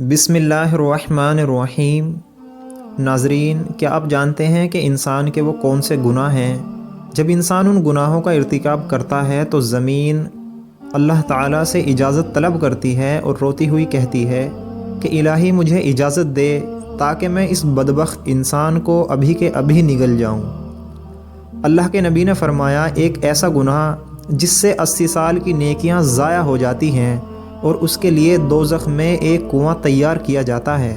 بسم اللہ الرحمن الرحیم۔ ناظرین، کیا آپ جانتے ہیں کہ انسان کے وہ کون سے گناہ ہیں؟ جب انسان ان گناہوں کا ارتکاب کرتا ہے تو زمین اللہ تعالیٰ سے اجازت طلب کرتی ہے اور روتی ہوئی کہتی ہے کہ الہی مجھے اجازت دے تاکہ میں اس بدبخت انسان کو ابھی کے ابھی نگل جاؤں۔ اللہ کے نبی نے فرمایا، ایک ایسا گناہ جس سے 80 سال کی نیکیاں ضائع ہو جاتی ہیں اور اس کے لیے دوزخ میں ایک کنواں تیار کیا جاتا ہے۔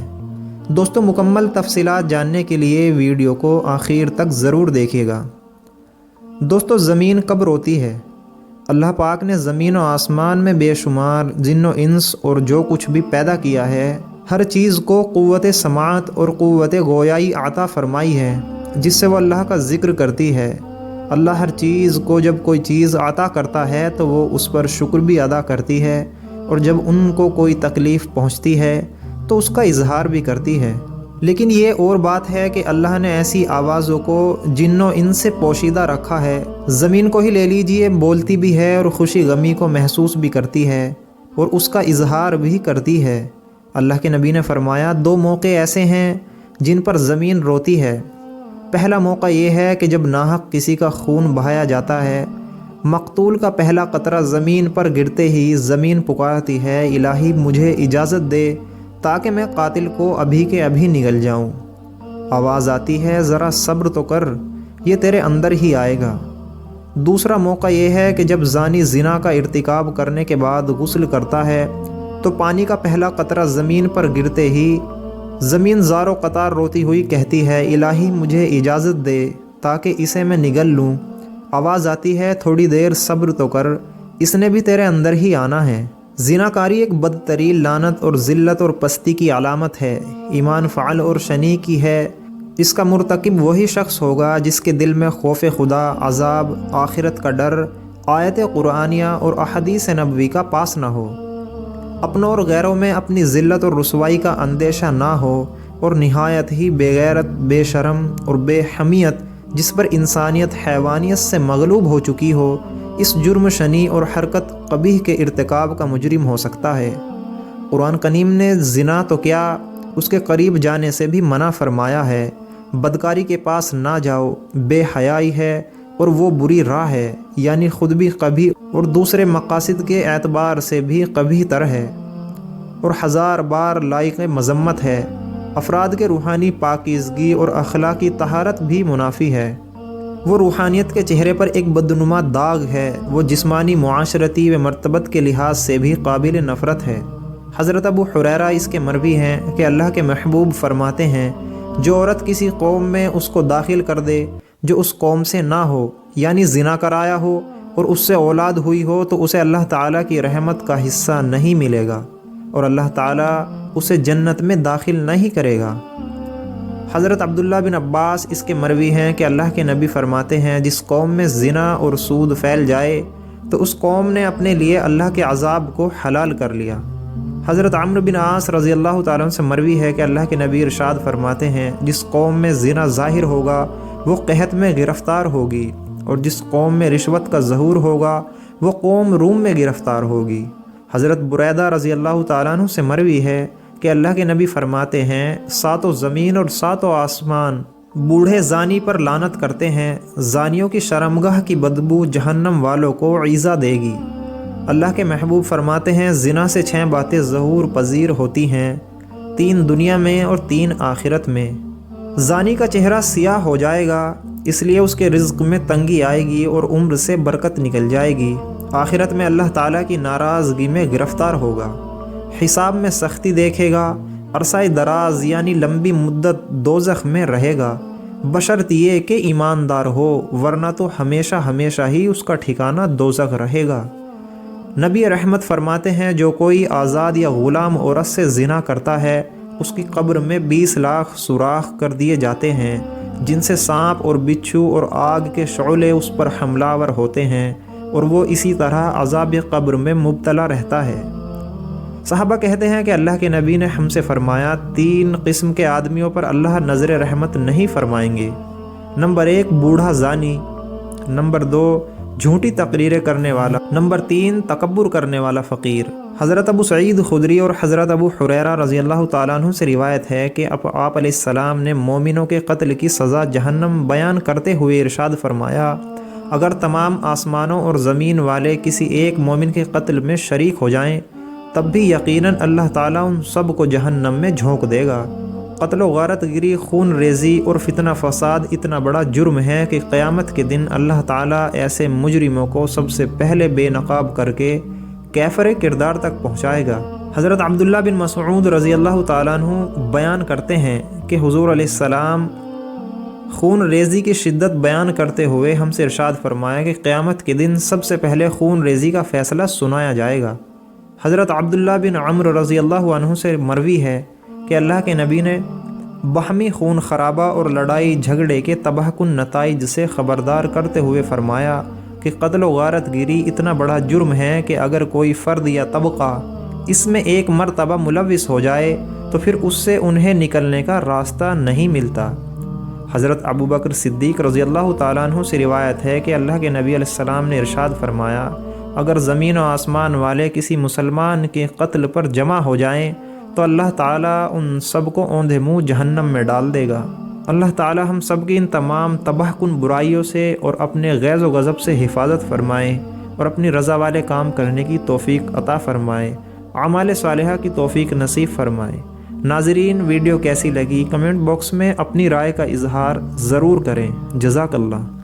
دوستو، مکمل تفصیلات جاننے کے لیے ویڈیو کو آخر تک ضرور دیکھیے گا۔ دوستو، زمین کب روتی ہے؟ اللہ پاک نے زمین و آسمان میں بے شمار جن و انس اور جو کچھ بھی پیدا کیا ہے، ہر چیز کو قوت سماعت اور قوت گویائی عطا فرمائی ہے، جس سے وہ اللہ کا ذکر کرتی ہے۔ اللہ ہر چیز کو جب کوئی چیز عطا کرتا ہے تو وہ اس پر شکر بھی ادا کرتی ہے، اور جب ان کو کوئی تکلیف پہنچتی ہے تو اس کا اظہار بھی کرتی ہے۔ لیکن یہ اور بات ہے کہ اللہ نے ایسی آوازوں کو جن و انس سے پوشیدہ رکھا ہے۔ زمین کو ہی لے لیجئے، بولتی بھی ہے اور خوشی غمی کو محسوس بھی کرتی ہے اور اس کا اظہار بھی کرتی ہے۔ اللہ کے نبی نے فرمایا، 2 موقع ایسے ہیں جن پر زمین روتی ہے۔ پہلا موقع یہ ہے کہ جب ناحق کسی کا خون بہایا جاتا ہے، مقتول کا پہلا قطرہ زمین پر گرتے ہی زمین پکارتی ہے، الہی مجھے اجازت دے تاکہ میں قاتل کو ابھی کے ابھی نگل جاؤں۔ آواز آتی ہے، ذرا صبر تو کر، یہ تیرے اندر ہی آئے گا۔ دوسرا موقع یہ ہے کہ جب زانی زنا کا ارتکاب کرنے کے بعد غسل کرتا ہے تو پانی کا پہلا قطرہ زمین پر گرتے ہی زمین زار و قطار روتی ہوئی کہتی ہے، الہی مجھے اجازت دے تاکہ اسے میں نگل لوں۔ آواز آتی ہے، تھوڑی دیر صبر تو کر، اس نے بھی تیرے اندر ہی آنا ہے۔ زناکاری ایک بدترین لعنت اور ذلت اور پستی کی علامت ہے، ایمان فعل اور شنی کی ہے۔ اس کا مرتکب وہی شخص ہوگا جس کے دل میں خوف خدا، عذاب، آخرت کا ڈر، آیت قرآنیہ اور احادیث نبوی کا پاس نہ ہو، اپنوں اور غیروں میں اپنی ذلت اور رسوائی کا اندیشہ نہ ہو، اور نہایت ہی بے غیرت، بے شرم اور بے حمیت، جس پر انسانیت حیوانیت سے مغلوب ہو چکی ہو، اس جرم شنی اور حرکت قبیح کے ارتکاب کا مجرم ہو سکتا ہے۔ قرآن کریم نے زنا تو کیا، اس کے قریب جانے سے بھی منع فرمایا ہے۔ بدکاری کے پاس نہ جاؤ، بے حیائی ہے اور وہ بری راہ ہے، یعنی خود بھی قبیح اور دوسرے مقاصد کے اعتبار سے بھی قبیح تر ہے اور 1000 بار لائق مذمت ہے۔ افراد کے روحانی پاکیزگی اور اخلاقی طہارت بھی منافی ہے۔ وہ روحانیت کے چہرے پر ایک بدنما داغ ہے، وہ جسمانی، معاشرتی و مرتبت کے لحاظ سے بھی قابل نفرت ہے۔ حضرت ابو حریرہ اس کے مروی ہیں کہ اللہ کے محبوب فرماتے ہیں، جو عورت کسی قوم میں اس کو داخل کر دے جو اس قوم سے نہ ہو، یعنی زنا کرایا ہو اور اس سے اولاد ہوئی ہو، تو اسے اللہ تعالیٰ کی رحمت کا حصہ نہیں ملے گا اور اللہ تعالیٰ اسے جنت میں داخل نہیں کرے گا۔ حضرت عبداللہ بن عباس اس کے مروی ہیں کہ اللہ کے نبی فرماتے ہیں، جس قوم میں زنا اور سود پھیل جائے تو اس قوم نے اپنے لیے اللہ کے عذاب کو حلال کر لیا۔ حضرت عمرو بن عاص رضی اللہ تعالیٰ عنہ سے مروی ہے کہ اللہ کے نبی ارشاد فرماتے ہیں، جس قوم میں زنا ظاہر ہوگا وہ قحط میں گرفتار ہوگی، اور جس قوم میں رشوت کا ظہور ہوگا وہ قوم روم میں گرفتار ہوگی۔ حضرت بریدہ رضی اللہ تعالیٰ عنہ سے مروی ہے کہ اللہ کے نبی فرماتے ہیں، 7 زمین اور 7 آسمان بوڑھے زانی پر لعنت کرتے ہیں، زانیوں کی شرمگاہ کی بدبو جہنم والوں کو ایذا دے گی۔ اللہ کے محبوب فرماتے ہیں، زنا سے 6 باتیں ظہور پذیر ہوتی ہیں، 3 دنیا میں اور 3 آخرت میں۔ زانی کا چہرہ سیاہ ہو جائے گا، اس لیے اس کے رزق میں تنگی آئے گی اور عمر سے برکت نکل جائے گی۔ آخرت میں اللہ تعالیٰ کی ناراضگی میں گرفتار ہوگا، حساب میں سختی دیکھے گا، عرصہ دراز یعنی لمبی مدت دوزخ میں رہے گا، بشرط یہ کہ ایماندار ہو، ورنہ تو ہمیشہ ہمیشہ ہی اس کا ٹھکانہ دوزخ رہے گا۔ نبی رحمت فرماتے ہیں، جو کوئی آزاد یا غلام عورت سے زنا کرتا ہے، اس کی قبر میں 20 لاکھ سوراخ کر دیے جاتے ہیں، جن سے سانپ اور بچھو اور آگ کے شعلے اس پر حملہ ور ہوتے ہیں، اور وہ اسی طرح عذاب قبر میں مبتلا رہتا ہے۔ صحابہ کہتے ہیں کہ اللہ کے نبی نے ہم سے فرمایا، 3 قسم کے آدمیوں پر اللہ نظر رحمت نہیں فرمائیں گے۔ نمبر 1 بوڑھا زانی، نمبر 2 جھوٹی تقریریں کرنے والا، نمبر 3 تکبر کرنے والا فقیر۔ حضرت ابو سعید خدری اور حضرت ابو حریرہ رضی اللہ تعالیٰ عنہ سے روایت ہے کہ آپ علیہ السلام نے مومنوں کے قتل کی سزا جہنم بیان کرتے ہوئے ارشاد فرمایا، اگر تمام آسمانوں اور زمین والے کسی ایک مومن کے قتل میں شریک ہو جائیں تب بھی یقیناً اللہ تعالیٰ ان سب کو جہنم میں جھونک دے گا۔ قتل و غارت گری، خون ریزی اور فتنہ فساد اتنا بڑا جرم ہے کہ قیامت کے دن اللہ تعالیٰ ایسے مجرموں کو سب سے پہلے بے نقاب کر کے کیفر کردار تک پہنچائے گا۔ حضرت عبداللہ بن مسعود رضی اللہ تعالیٰ عنہ بیان کرتے ہیں کہ حضور علیہ السلام خون ریزی کی شدت بیان کرتے ہوئے ہم سے ارشاد فرمایا کہ قیامت کے دن سب سے پہلے خون ریزی کا فیصلہ سنایا جائے گا۔ حضرت عبداللہ بن عمرو رضی اللہ عنہ سے مروی ہے کہ اللہ کے نبی نے باہمی خون خرابہ اور لڑائی جھگڑے کے تباہ کن نتائج سے خبردار کرتے ہوئے فرمایا کہ قتل و غارت گیری اتنا بڑا جرم ہے کہ اگر کوئی فرد یا طبقہ اس میں ایک مرتبہ ملوث ہو جائے تو پھر اس سے انہیں نکلنے کا راستہ نہیں ملتا۔ حضرت ابو بکر صدیق رضی اللہ تعالیٰ عنہ سے روایت ہے کہ اللہ کے نبی علیہ السلام نے ارشاد فرمایا، اگر زمین و آسمان والے کسی مسلمان کے قتل پر جمع ہو جائیں تو اللہ تعالیٰ ان سب کو اوندھے منہ جہنم میں ڈال دے گا۔ اللہ تعالیٰ ہم سب کی ان تمام تباہ کن برائیوں سے اور اپنے غیظ و غضب سے حفاظت فرمائے اور اپنی رضا والے کام کرنے کی توفیق عطا فرمائے، اعمال صالحہ کی توفیق نصیب فرمائے۔ ناظرین، ویڈیو کیسی لگی کمنٹ باکس میں اپنی رائے کا اظہار ضرور کریں۔ جزاک اللہ۔